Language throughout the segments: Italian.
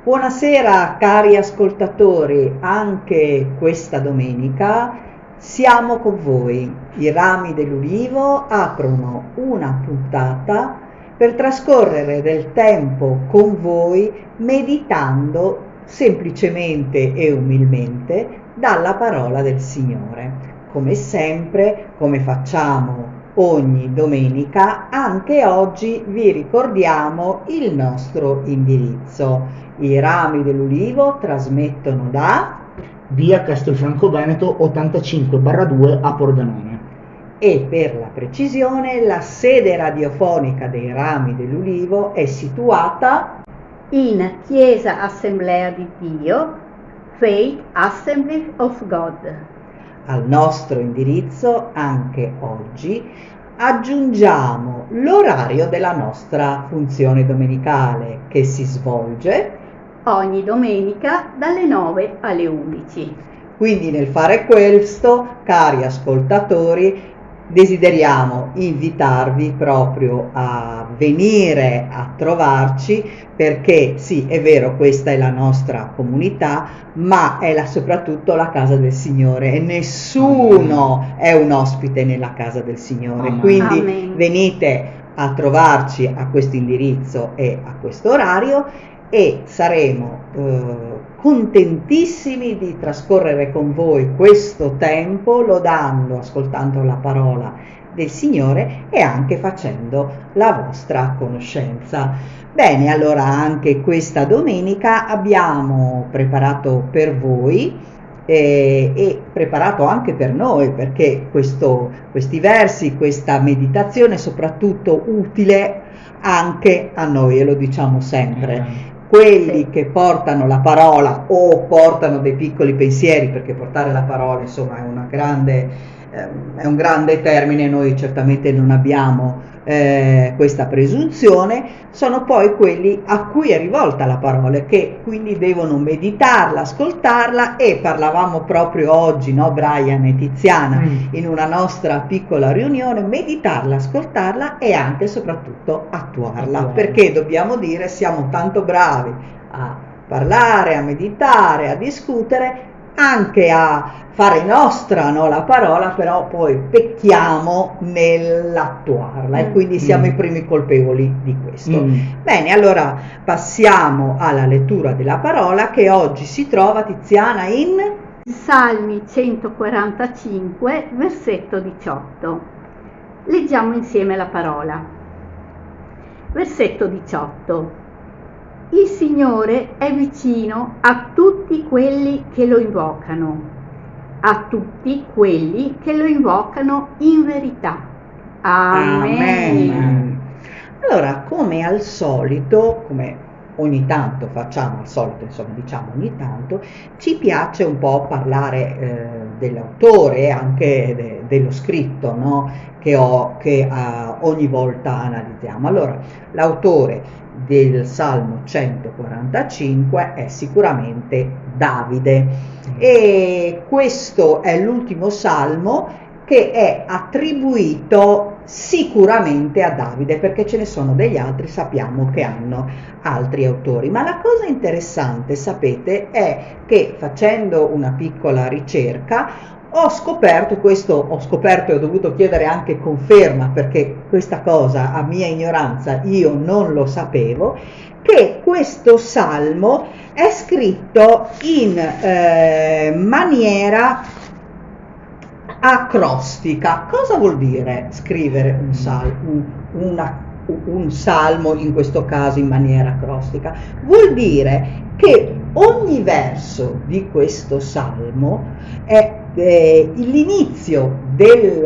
Buonasera cari ascoltatori, anche questa domenica siamo con voi. I rami dell'ulivo aprono una puntata per trascorrere del tempo con voi meditando semplicemente e umilmente dalla parola del Signore. Come sempre, come facciamo ogni domenica, anche oggi vi ricordiamo il nostro indirizzo. I rami dell'ulivo trasmettono da via Castelfranco Veneto 85/2 a Pordenone. E per la precisione la sede radiofonica dei rami dell'ulivo è situata in Chiesa Assemblea di Dio, Faith Assembly of God. Al nostro indirizzo anche oggi aggiungiamo l'orario della nostra funzione domenicale che si svolge ogni domenica dalle 9 alle 11. Quindi nel fare questo, cari ascoltatori, desideriamo invitarvi proprio a venire a trovarci perché sì, è vero, questa è la nostra comunità, ma è soprattutto la casa del Signore e nessuno è un ospite nella casa del Signore. Amen. Quindi Amen. venite a trovarci a questo indirizzo e a questo orario e saremo contentissimi di trascorrere con voi questo tempo lodando, ascoltando la parola del Signore e anche facendo la vostra conoscenza. Bene, allora anche questa domenica abbiamo preparato per voi e preparato anche per noi, perché questi versi, questa meditazione è soprattutto utile anche a noi, e lo diciamo sempre. Quelli che portano la parola o portano dei piccoli pensieri, perché portare la parola insomma è un grande termine, noi certamente non abbiamo questa presunzione, sono poi quelli a cui è rivolta la parola, che quindi devono meditarla, ascoltarla, e parlavamo proprio oggi, no, Brian e Tiziana, in una nostra piccola riunione, meditarla, ascoltarla e anche e soprattutto attuarla, perché dobbiamo dire siamo tanto bravi a parlare, a meditare, a discutere, anche a fare nostra, no, la parola, però poi pecchiamo nell'attuarla e quindi siamo i primi colpevoli di questo. Bene, allora passiamo alla lettura della parola che oggi si trova, Tiziana, in Salmi 145, versetto 18. Leggiamo insieme la parola. Versetto 18. Il Signore è vicino a tutti quelli che lo invocano, a tutti quelli che lo invocano in verità. Amen. Amen. Allora, come al solito, come ogni tanto facciamo, al solito insomma diciamo ogni tanto, ci piace un po' parlare dell'autore e anche dello scritto, no? che ogni volta analizziamo. Allora, l'autore del Salmo 145 è sicuramente Davide e questo è l'ultimo salmo che è attribuito sicuramente a Davide, perché ce ne sono degli altri, sappiamo che hanno altri autori, ma la cosa interessante, sapete, è che facendo una piccola ricerca ho scoperto e ho dovuto chiedere anche conferma, perché questa cosa a mia ignoranza io non lo sapevo, che questo salmo è scritto in maniera acrostica. Cosa vuol dire scrivere un salmo, in questo caso in maniera acrostica? Vuol dire che ogni verso di questo salmo è l'inizio del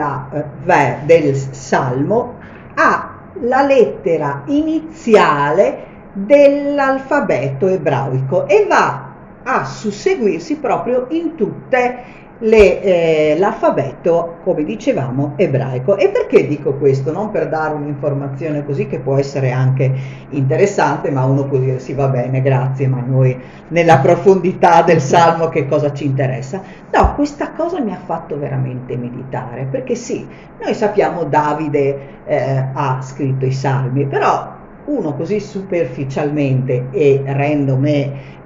salmo ha la lettera iniziale dell'alfabeto ebraico e va a susseguirsi proprio in tutte l'alfabeto, come dicevamo, ebraico. E perché dico questo? Non per dare un'informazione così, che può essere anche interessante, ma uno può dire sì, va bene, grazie, ma noi nella profondità del salmo che cosa ci interessa? No, questa cosa mi ha fatto veramente meditare, perché sì, noi sappiamo Davide ha scritto i salmi, però uno così superficialmente, e rendo me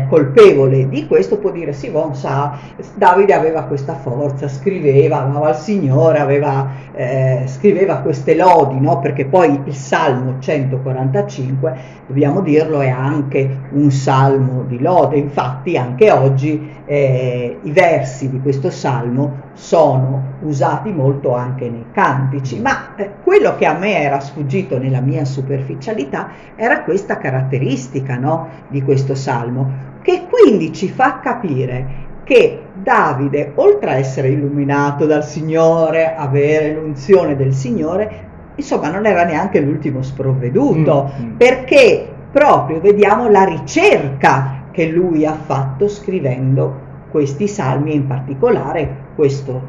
colpevole di questo, può dire sì, bon, sa, Davide aveva questa forza, scriveva, amava il Signore, scriveva queste lodi, no? Perché poi il Salmo 145, dobbiamo dirlo, è anche un salmo di lode. Infatti anche oggi i versi di questo salmo sono usati molto anche nei cantici, ma quello che a me era sfuggito nella mia superficialità era questa caratteristica, no, di questo salmo, che quindi ci fa capire che Davide, oltre a essere illuminato dal Signore, avere l'unzione del Signore, insomma non era neanche l'ultimo sprovveduto, perché proprio vediamo la ricerca che lui ha fatto scrivendo questi salmi, in particolare questo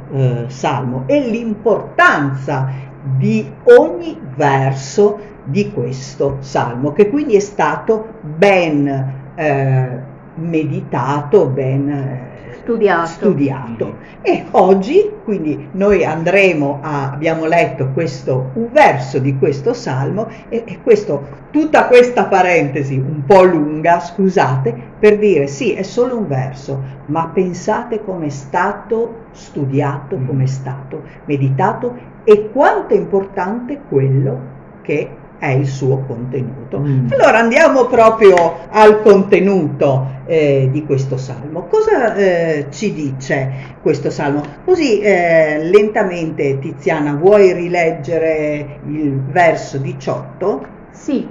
salmo, e l'importanza di ogni verso di questo salmo, che quindi è stato ben meditato, ben studiato. E oggi quindi noi abbiamo letto un verso di questo salmo, e tutta questa parentesi un po' lunga, scusate, per dire sì, è solo un verso, ma pensate come è stato studiato, come è stato meditato, e quanto è importante quello che è il suo contenuto. Allora andiamo proprio al contenuto di questo salmo. Cosa ci dice questo salmo? Così lentamente, Tiziana, vuoi rileggere il verso 18? Sì.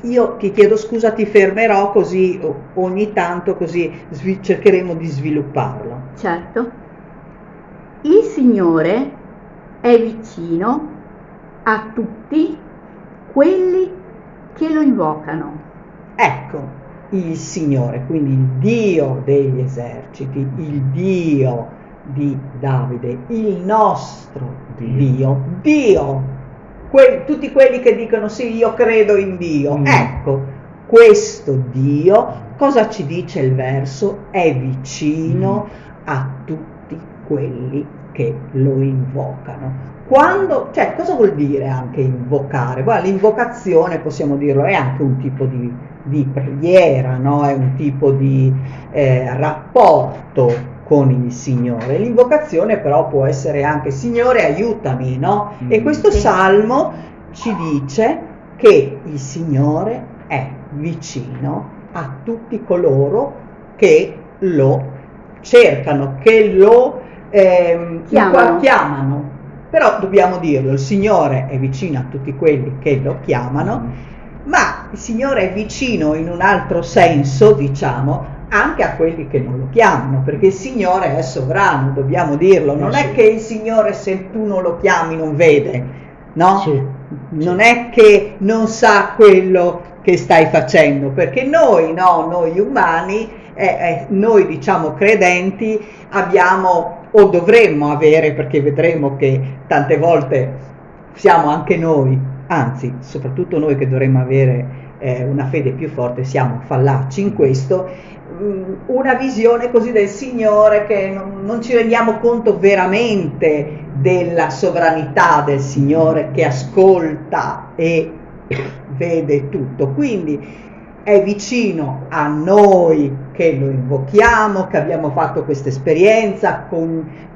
Io ti chiedo scusa, ti fermerò così ogni tanto, così cercheremo di svilupparlo. Certo. Il Signore è vicino a tutti quelli che lo invocano. Ecco, il Signore, quindi il Dio degli eserciti, il Dio di Davide, il nostro Dio, tutti quelli che dicono sì, io credo in Dio. Ecco, questo Dio, cosa ci dice il verso? È vicino a tutti quelli che lo invocano. Cosa vuol dire anche invocare? L'invocazione, possiamo dirlo, è anche un tipo di preghiera, no? È un tipo di rapporto con il Signore. L'invocazione però può essere anche Signore aiutami, no? E questo salmo ci dice che il Signore è vicino a tutti coloro che lo cercano, che lo chiamano. Però dobbiamo dirlo, il Signore è vicino a tutti quelli che lo chiamano, ma il Signore è vicino in un altro senso, diciamo, anche a quelli che non lo chiamano, perché il Signore è sovrano, dobbiamo dirlo. Non è che il Signore, se tu non lo chiami, non vede, no? Non è che non sa quello che stai facendo, perché noi umani, noi diciamo credenti, abbiamo, o dovremmo avere, perché vedremo che tante volte siamo anche noi, anzi soprattutto noi che dovremmo avere una fede più forte, siamo fallaci in questo, una visione così del Signore che non ci rendiamo conto veramente della sovranità del Signore, che ascolta e vede tutto. Quindi è vicino a noi che lo invochiamo, che abbiamo fatto questa esperienza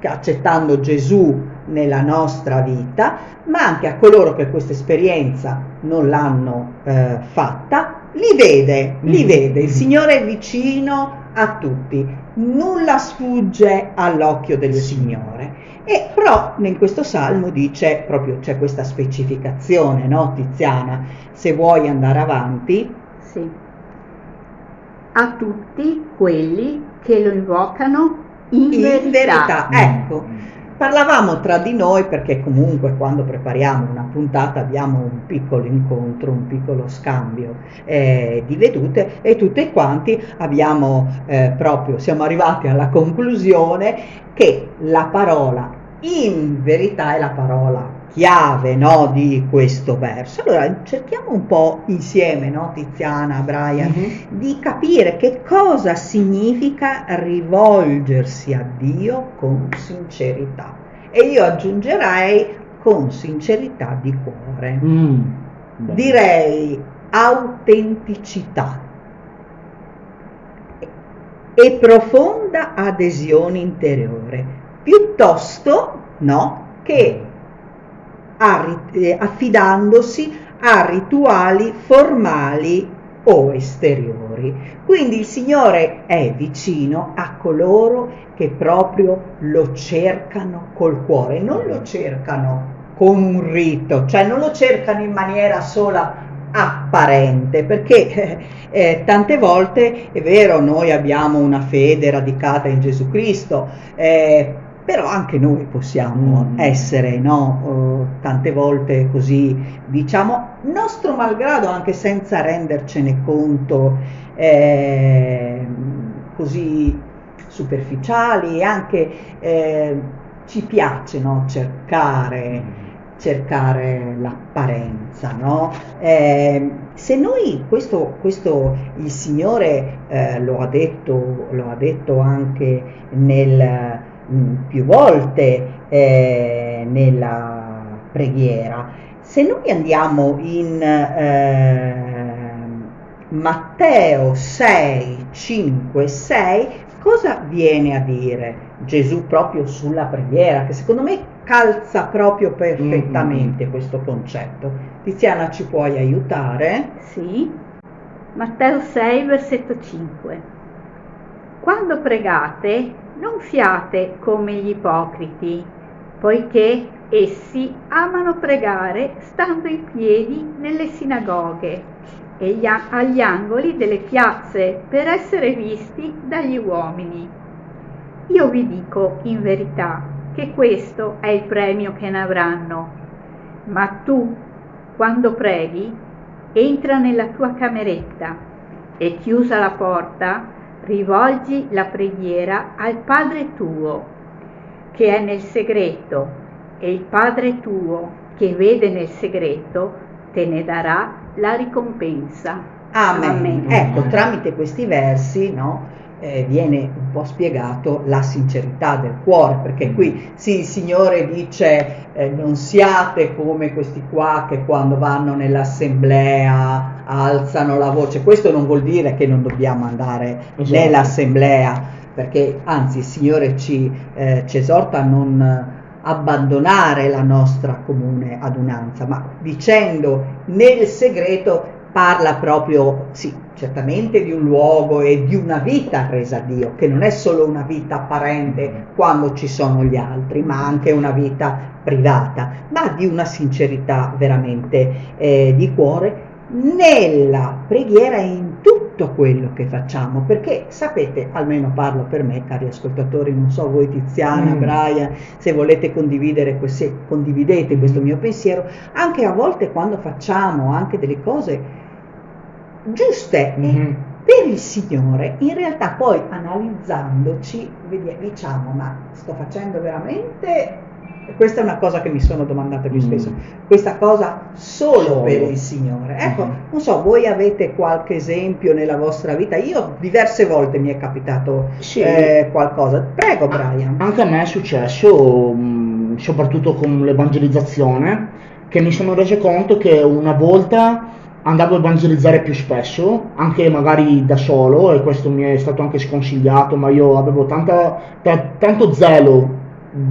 accettando Gesù nella nostra vita, ma anche a coloro che questa esperienza non l'hanno fatta, li vede. Il Signore è vicino a tutti, nulla sfugge all'occhio del Signore. E però in questo salmo dice proprio, c'è questa specificazione, no, Tiziana? Se vuoi andare avanti. Sì. A tutti quelli che lo invocano in verità. Ecco, parlavamo tra di noi, perché comunque quando prepariamo una puntata abbiamo un piccolo incontro, un piccolo scambio di vedute, e tutti quanti siamo arrivati alla conclusione che la parola in verità è la parola chiave, no, di questo verso. Allora cerchiamo un po' insieme, no, Tiziana, Brian, di capire che cosa significa rivolgersi a Dio con sincerità, e io aggiungerei con sincerità di cuore. direi autenticità e profonda adesione interiore, piuttosto no, che affidandosi a rituali formali o esteriori. Quindi il Signore è vicino a coloro che proprio lo cercano col cuore, non lo cercano con un rito, cioè non lo cercano in maniera sola apparente, perché tante volte è vero, noi abbiamo una fede radicata in Gesù Cristo, però anche noi possiamo essere, no, tante volte così, diciamo, nostro malgrado, anche senza rendercene conto, così superficiali, e anche ci piace, no, cercare l'apparenza, no? Se noi questo il Signore lo ha detto anche più volte nella preghiera. Se noi andiamo in Matteo 6, 5, 6, cosa viene a dire Gesù proprio sulla preghiera, che secondo me calza proprio perfettamente questo concetto. Tiziana, ci puoi aiutare? Sì, Matteo 6, versetto 5. Quando pregate, non fiate come gli ipocriti, poiché essi amano pregare stando in piedi nelle sinagoghe e agli angoli delle piazze per essere visti dagli uomini. Io vi dico in verità che questo è il premio che ne avranno. Ma tu, quando preghi, entra nella tua cameretta e chiusa la porta, rivolgi la preghiera al Padre tuo, che è nel segreto, e il Padre tuo, che vede nel segreto, te ne darà la ricompensa. Amen. Amen. Ecco, tramite questi versi, no, viene un po' spiegato la sincerità del cuore, perché qui sì, il Signore dice non siate come questi qua che quando vanno nell'assemblea alzano la voce. Questo non vuol dire che non dobbiamo andare nell'assemblea, perché anzi il Signore ci esorta a non abbandonare la nostra comune adunanza, ma dicendo nel segreto parla proprio, sì, certamente di un luogo e di una vita resa a Dio, che non è solo una vita apparente quando ci sono gli altri, ma anche una vita privata, ma di una sincerità veramente di cuore nella preghiera e in tutto quello che facciamo, perché sapete, almeno parlo per me, cari ascoltatori, non so voi Tiziana, Brian, se volete condividete questo mio pensiero, anche a volte quando facciamo anche delle cose giuste per il Signore, in realtà poi analizzandoci diciamo, ma sto facendo veramente, questa è una cosa che mi sono domandata più spesso, questa cosa solo per il Signore. Ecco, non so, voi avete qualche esempio nella vostra vita? Io diverse volte mi è capitato qualcosa. Prego Brian. Anche a me è successo, soprattutto con l'evangelizzazione, che mi sono reso conto che una volta andavo a evangelizzare più spesso, anche magari da solo, e questo mi è stato anche sconsigliato, ma io avevo tanto zelo.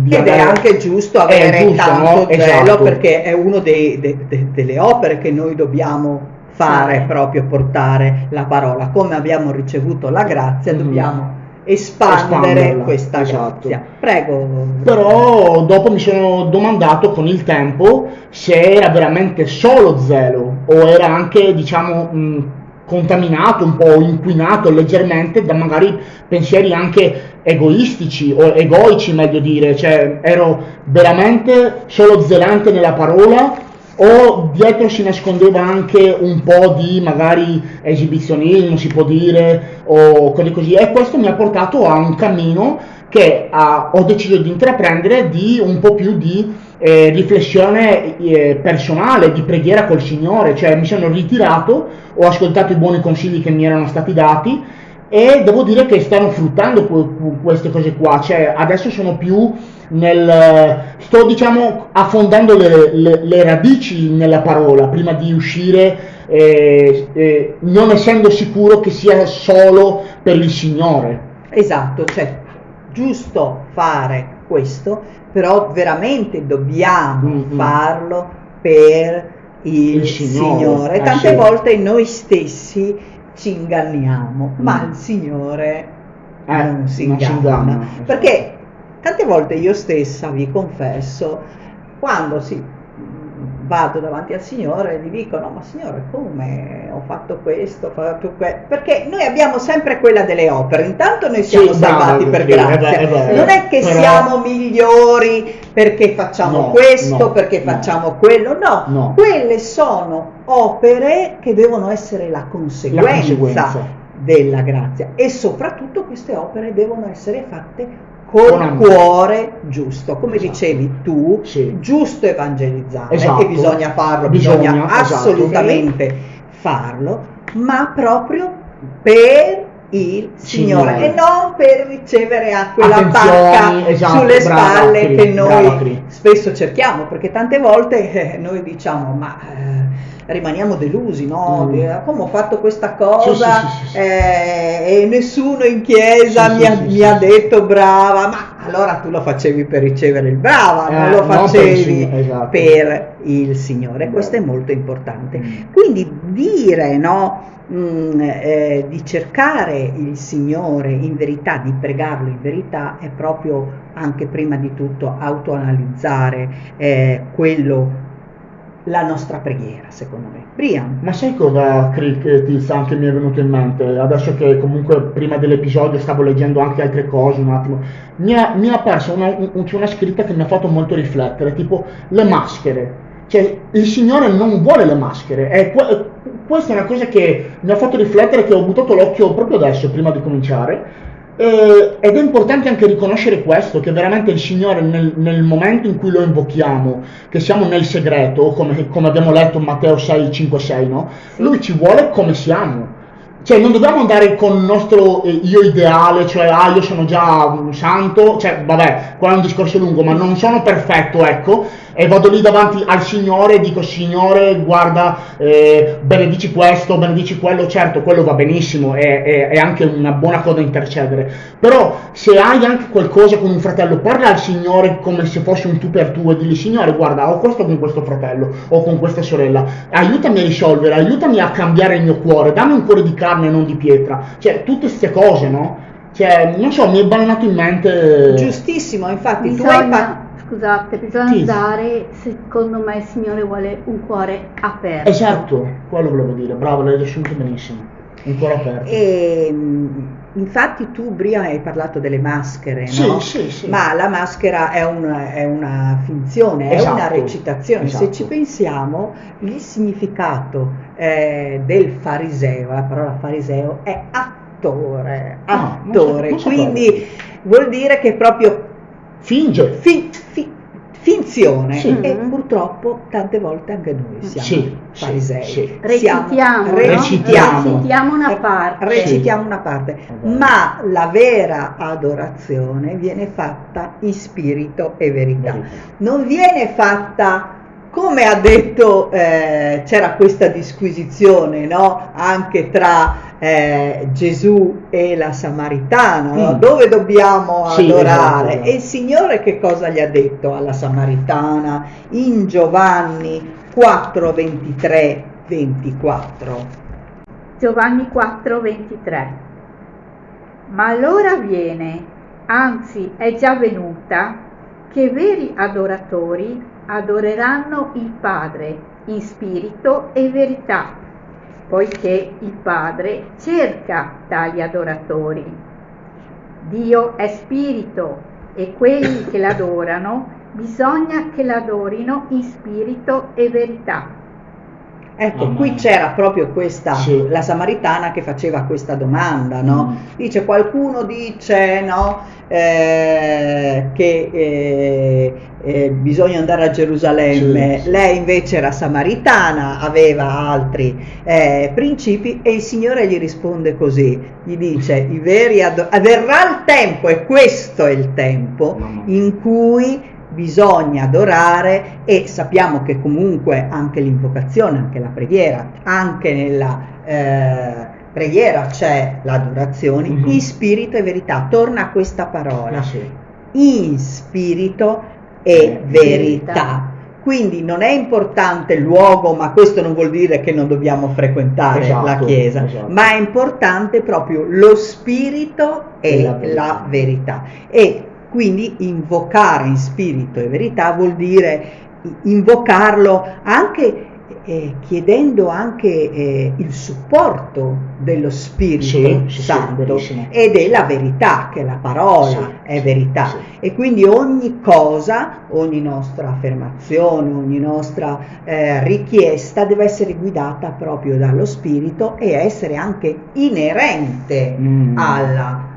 Ed è anche giusto avere tanto zelo, esatto, perché è una delle opere che noi dobbiamo fare, proprio portare la parola. Come abbiamo ricevuto la grazia, dobbiamo espandere questa grazia. Prego. Però dopo mi sono domandato con il tempo se era veramente solo zelo o era anche, diciamo, contaminato, un po' inquinato leggermente da magari pensieri anche egoistici o egoici, meglio dire, cioè ero veramente solo zelante nella parola o dietro si nascondeva anche un po' di magari esibizionismo, si può dire, o cose così, e questo mi ha portato a un cammino che ho deciso di intraprendere di un po' più di riflessione personale, di preghiera col Signore, cioè mi sono ritirato, ho ascoltato i buoni consigli che mi erano stati dati e devo dire che stanno fruttando queste cose qua, cioè adesso sono più sto diciamo affondando le radici nella parola prima di uscire, non essendo sicuro che sia solo per il Signore. Esatto, cioè giusto fare questo, però veramente dobbiamo farlo per il Signore. Tante volte noi stessi ci inganniamo, ma il Signore non si inganna. Perché tante volte io stessa, vi confesso, quando vado davanti al Signore gli dico: no, ma Signore, come ho fatto questo, perché noi abbiamo sempre quella delle opere. Intanto noi siamo salvati per grazia, non è che siamo migliori perché facciamo questo, perché facciamo quello, no, quelle sono opere che devono essere la conseguenza della grazia, e soprattutto queste opere devono essere fatte col cuore giusto, come dicevi tu, giusto evangelizzare, e bisogna farlo, bisogna assolutamente farlo, ma proprio per il Signore e non per ricevere quella pacca sulle spalle che noi spesso cerchiamo, perché tante volte noi diciamo: ma rimaniamo delusi, no? Come ho fatto questa cosa e nessuno in chiesa mi ha detto brava, ma allora tu lo facevi per ricevere il brava, non lo facevi per il Signore. Questo è molto importante. Quindi dire, no, di cercare il Signore in verità, di pregarlo in verità, è proprio anche prima di tutto autoanalizzare la nostra preghiera, secondo me. Brian. Ma sai cosa, Tiz, anche mi è venuto in mente, adesso che comunque prima dell'episodio stavo leggendo anche altre cose un attimo, mi è apparsa una scritta che mi ha fatto molto riflettere, tipo le maschere. Cioè, il Signore non vuole le maschere, e questa è una cosa che mi ha fatto riflettere, che ho buttato l'occhio proprio adesso, prima di cominciare. Ed è importante anche riconoscere questo, che veramente il Signore nel momento in cui lo invochiamo, che siamo nel segreto, come abbiamo letto in Matteo 6, 5, 6, no? Lui ci vuole come siamo. Cioè non dobbiamo andare con il nostro io ideale, cioè io sono già un santo, cioè vabbè, qua è un discorso lungo, ma non sono perfetto, ecco, e vado lì davanti al Signore e dico: Signore, guarda, benedici questo, benedici quello. Certo, quello va benissimo, è anche una buona cosa intercedere, però se hai anche qualcosa con un fratello, parla al Signore come se fosse un tu per tu e digli: Signore, guarda, ho questo con questo fratello o con questa sorella, aiutami a risolvere, aiutami a cambiare il mio cuore, dammi un cuore di carne e non di pietra. Cioè tutte queste cose, no? Cioè non so, mi è balnato in mente. Giustissimo, infatti bisogna dare, secondo me il Signore vuole un cuore aperto. Esatto, quello volevo dire, bravo, l'hai riassunto benissimo, un cuore aperto. E infatti tu, Brian, hai parlato delle maschere, no? Sì. Ma la maschera è una finzione, è una recitazione. Se ci pensiamo, il significato del fariseo, la parola fariseo è attore, quindi vuol dire che proprio finge, finzione, e purtroppo tante volte anche noi siamo farisei. Recitiamo una parte, ma la vera adorazione viene fatta in spirito e verità, non viene fatta come ha detto, c'era questa disquisizione, no? Anche tra Gesù e la Samaritana, no? Dove dobbiamo adorare? Esatto. E il Signore che cosa gli ha detto alla Samaritana in Giovanni 4, 23, 24? Giovanni 4, 23. Ma l'ora viene, anzi è già venuta, che veri adoratori adoreranno il Padre in spirito e verità, poiché il Padre cerca tali adoratori. Dio è spirito e quelli che l'adorano bisogna che l'adorino in spirito e verità. Ecco, qui c'era proprio questa, Sì. la Samaritana che faceva questa domanda, no? Dice, qualcuno dice, no, che bisogna andare a Gerusalemme, Sì. lei invece era samaritana, aveva altri principi, e il Signore gli risponde così, gli dice, i veri verrà il tempo, e questo è il tempo, in cui bisogna adorare, e sappiamo che comunque anche l'invocazione, anche la preghiera, anche nella preghiera c'è l'adorazione, in spirito e verità. Torna a questa parola, in spirito e verità. Quindi non è importante il luogo, ma questo non vuol dire che non dobbiamo frequentare la Chiesa, ma è importante proprio lo spirito e la verità. E quindi invocare in spirito e verità vuol dire invocarlo anche chiedendo anche il supporto dello Spirito Santo ed è la verità, che la parola è verità. E quindi ogni cosa, ogni nostra affermazione, ogni nostra richiesta deve essere guidata proprio dallo Spirito e essere anche inerente alla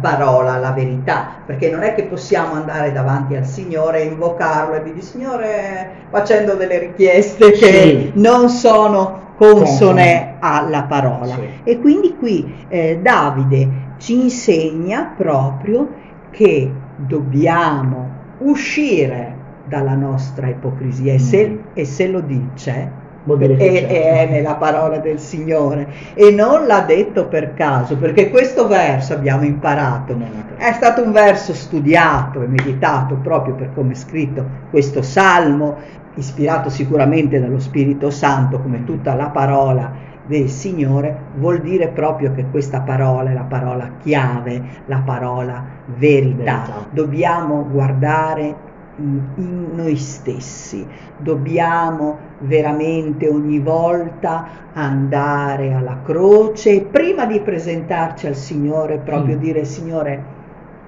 parola, la verità, perché non è che possiamo andare davanti al Signore e invocarlo e dire Signore facendo delle richieste che non sono consone alla parola. E quindi qui Davide ci insegna proprio che dobbiamo uscire dalla nostra ipocrisia e se lo dice è nella parola del Signore, e non l'ha detto per caso, perché questo verso abbiamo imparato, è stato un verso studiato e meditato proprio per come è scritto questo salmo, ispirato sicuramente dallo Spirito Santo, come tutta la parola del Signore. Vuol dire proprio che questa parola è la parola chiave, la parola verità. Dobbiamo guardare in noi stessi, dobbiamo veramente ogni volta andare alla croce, prima di presentarci al Signore, proprio dire Signore,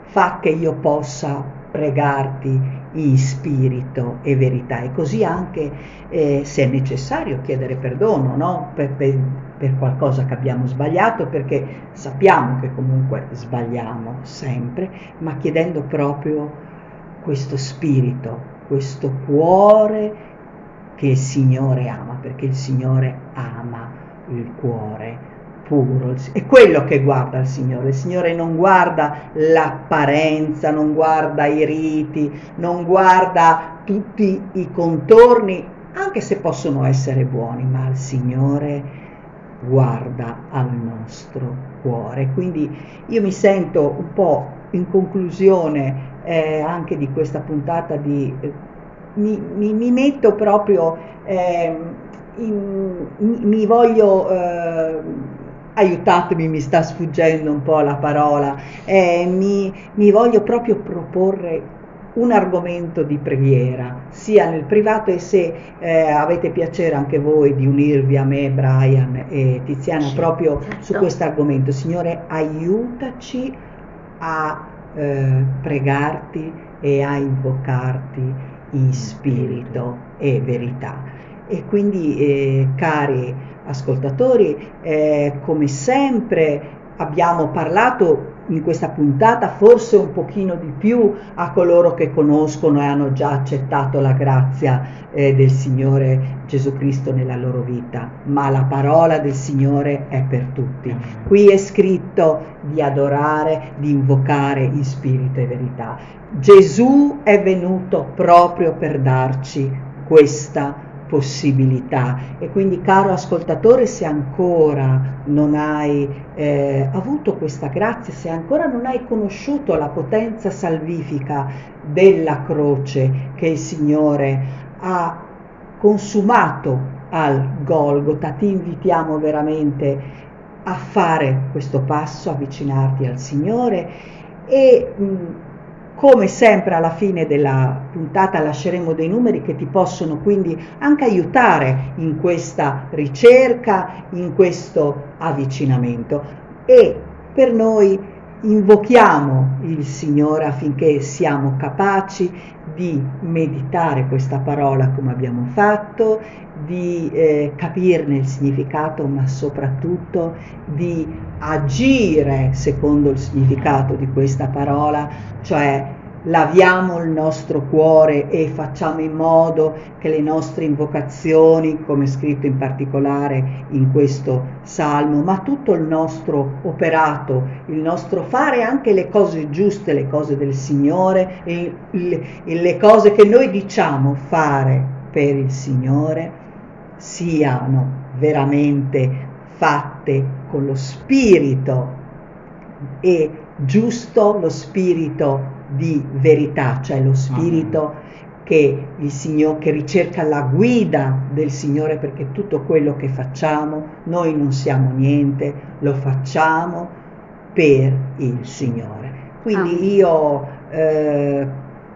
fa che io possa pregarti in spirito e verità, e così anche se è necessario chiedere perdono, no? Per qualcosa che abbiamo sbagliato, perché sappiamo che comunque sbagliamo sempre, ma chiedendo proprio questo spirito, questo cuore che il Signore ama, perché il Signore ama il cuore puro, è quello che guarda il Signore non guarda l'apparenza, non guarda i riti, non guarda tutti i contorni, anche se possono essere buoni, ma il Signore guarda al nostro cuore. Quindi io mi sento un po' in conclusione anche di questa puntata mi metto proprio mi voglio aiutatemi, mi sta sfuggendo un po' la parola, mi voglio proprio proporre un argomento di preghiera, sia nel privato, e se avete piacere anche voi di unirvi a me, Brian e Tiziana, proprio su questo argomento. Signore, aiutaci a pregarti e a invocarti in spirito e verità. E quindi cari ascoltatori, come sempre abbiamo parlato in questa puntata forse un pochino di più a coloro che conoscono e hanno già accettato la grazia del Signore Gesù Cristo nella loro vita, ma la parola del Signore è per tutti. Qui è scritto di adorare, di invocare in spirito e verità. Gesù è venuto proprio per darci questa possibilità, e quindi caro ascoltatore, se ancora non hai avuto questa grazia, se ancora non hai conosciuto la potenza salvifica della croce che il Signore ha consumato al Golgota, ti invitiamo veramente a fare questo passo, avvicinarti al Signore, e come sempre alla fine della puntata lasceremo dei numeri che ti possono quindi anche aiutare in questa ricerca, in questo avvicinamento. E per noi invochiamo il Signore affinché siamo capaci di meditare questa parola come abbiamo fatto, di capirne il significato, ma soprattutto di agire secondo il significato di questa parola, cioè laviamo il nostro cuore e facciamo in modo che le nostre invocazioni, come scritto in particolare in questo salmo, ma tutto il nostro operato, il nostro fare anche le cose giuste, le cose del Signore, le cose che noi diciamo fare per il Signore, siano veramente fatte con lo spirito e giusto, lo spirito di verità, cioè lo spirito che il Signore, che ricerca la guida del Signore, perché tutto quello che facciamo, noi non siamo niente, lo facciamo per il Signore. Quindi io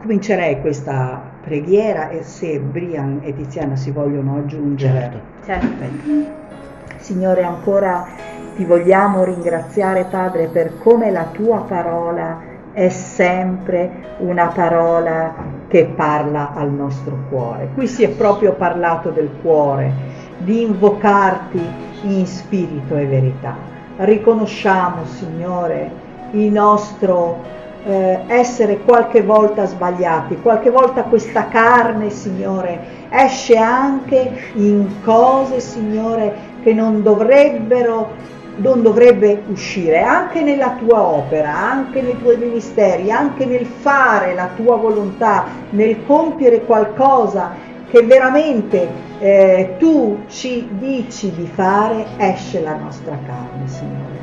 comincerei questa preghiera, e se Brian e Tiziana si vogliono aggiungere. Certo. Signore, ancora ti vogliamo ringraziare, Padre, per come la tua parola è sempre una parola che parla al nostro cuore. Qui si è proprio parlato del cuore, di invocarti in spirito e verità. Riconosciamo, Signore, il nostro essere qualche volta sbagliati, qualche volta questa carne, Signore, esce anche in cose, Signore, che non dovrebbe uscire, anche nella tua opera, anche nei tuoi ministeri, anche nel fare la tua volontà, nel compiere qualcosa che veramente tu ci dici di fare, esce la nostra carne, Signore.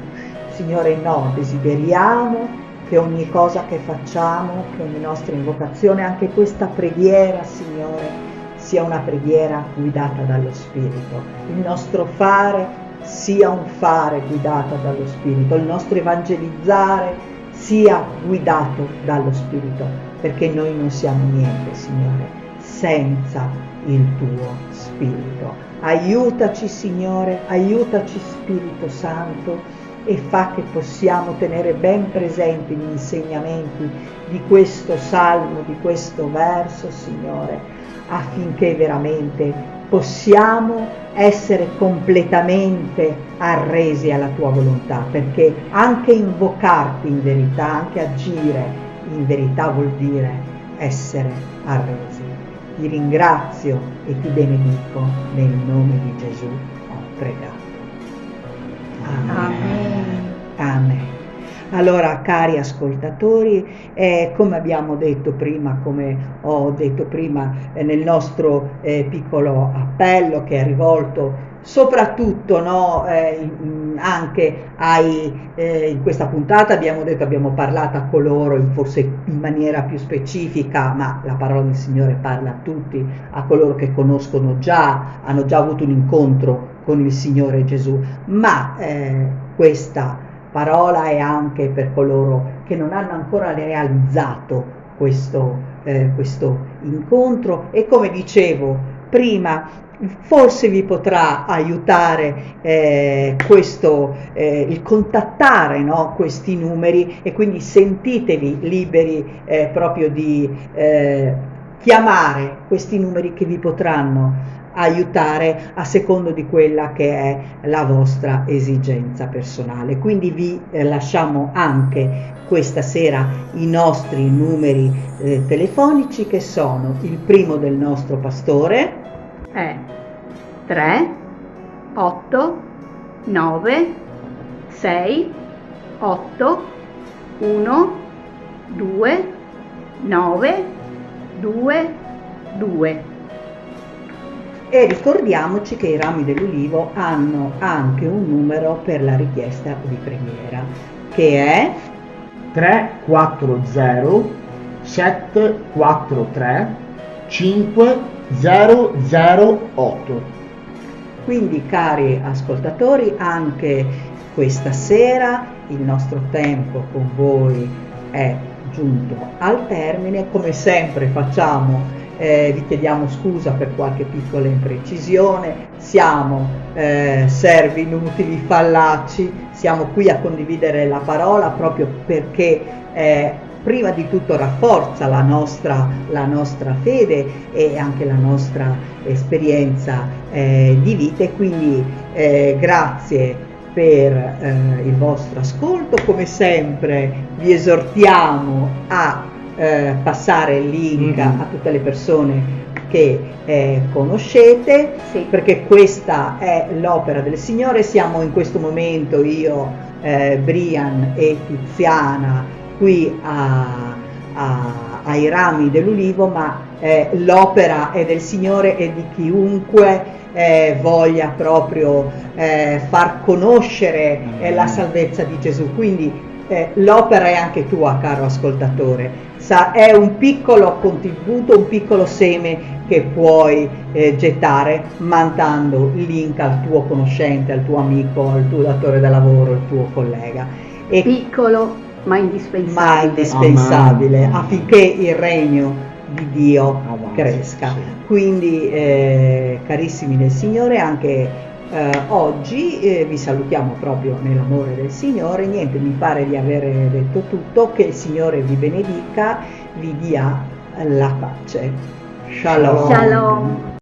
Signore, no, desideriamo che ogni cosa che facciamo, che ogni nostra invocazione, anche questa preghiera, Signore, sia una preghiera guidata dallo Spirito. Il nostro fare sia un fare guidato dallo Spirito, il nostro evangelizzare sia guidato dallo Spirito, perché noi non siamo niente, Signore, senza il tuo Spirito. Aiutaci, Signore, aiutaci, Spirito Santo, e fa che possiamo tenere ben presenti gli insegnamenti di questo salmo, di questo verso, Signore, affinché veramente possiamo essere completamente arresi alla tua volontà, perché anche invocarti in verità, anche agire in verità vuol dire essere arresi. Ti ringrazio e ti benedico, nel nome di Gesù ho pregato. Amen. Amen. Allora, cari ascoltatori, come abbiamo detto prima, come ho detto prima nel nostro piccolo appello che è rivolto soprattutto anche in questa puntata abbiamo parlato a coloro, forse in maniera più specifica, ma la parola del Signore parla a tutti, a coloro che conoscono già, hanno già avuto un incontro con il Signore Gesù, ma questa parola è anche per coloro che non hanno ancora realizzato questo incontro, e come dicevo prima, forse vi potrà aiutare il contattare, no, questi numeri, e quindi sentitevi liberi proprio di chiamare questi numeri che vi potranno aiutare a secondo di quella che è la vostra esigenza personale. Quindi vi lasciamo anche questa sera i nostri numeri telefonici, che sono il primo del nostro pastore, è 3 8 9 6 8 1 2 9 2 2. E ricordiamoci che i Rami dell'Ulivo hanno anche un numero per la richiesta di preghiera, che è 340 743 5008. Quindi, cari ascoltatori, anche questa sera il nostro tempo con voi è giunto al termine. Come sempre facciamo, vi chiediamo scusa per qualche piccola imprecisione, siamo servi inutili, fallaci, siamo qui a condividere la parola proprio perché prima di tutto rafforza la nostra fede e anche la nostra esperienza di vita, e quindi grazie per il vostro ascolto. Come sempre vi esortiamo a passare il link a tutte le persone che conoscete, Sì. perché questa è l'opera del Signore. Siamo in questo momento io, Brian e Tiziana qui ai rami dell'ulivo, ma l'opera è del Signore e di chiunque voglia proprio far conoscere la salvezza di Gesù. Quindi l'opera è anche tua, caro ascoltatore. È un piccolo contributo, un piccolo seme che puoi gettare mandando il link al tuo conoscente, al tuo amico, al tuo datore di lavoro, al tuo collega. E Piccolo ma indispensabile. indispensabile Amen. affinché il regno di Dio Avanti, cresca. sì. Quindi carissimi del Signore, anche oggi vi salutiamo proprio nell'amore del Signore. Niente, mi pare di aver detto tutto. Che il Signore vi benedica, vi dia la pace. Shalom. Shalom.